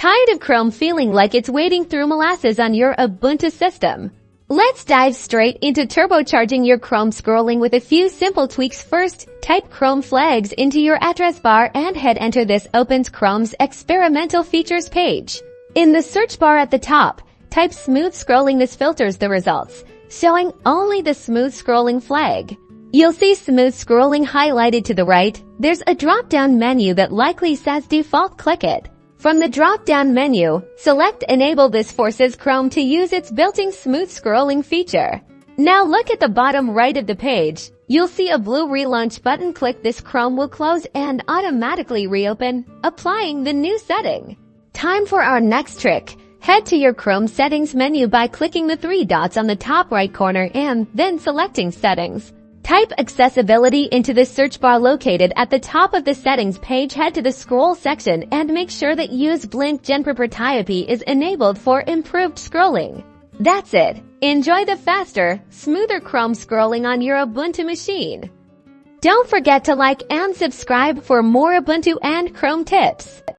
Tired of Chrome feeling like it's wading through molasses on your Ubuntu system? Let's dive straight into turbocharging your Chrome scrolling with a few simple tweaks. First, type Chrome flags into your address bar and hit enter. This opens Chrome's experimental features page. In the search bar at the top, type smooth scrolling. This filters the results, showing only the smooth scrolling flag. You'll see smooth scrolling highlighted to the right. There's a drop-down menu that likely says default. Click it. From the drop-down menu, select Enable. This forces Chrome to use its built-in smooth scrolling feature. Now look at the bottom right of the page. You'll see a blue relaunch button. Click this. Chrome will close and automatically reopen, applying the new setting. Time for our next trick. Head to your Chrome settings menu by clicking the three dots on the top right corner and then selecting Settings. Type Accessibility into the search bar located at the top of the settings page. Head to the scroll section and make sure that Use Blink GenPropertyAPI is enabled for improved scrolling. That's it. Enjoy the faster, smoother Chrome scrolling on your Ubuntu machine. Don't forget to like and subscribe for more Ubuntu and Chrome tips.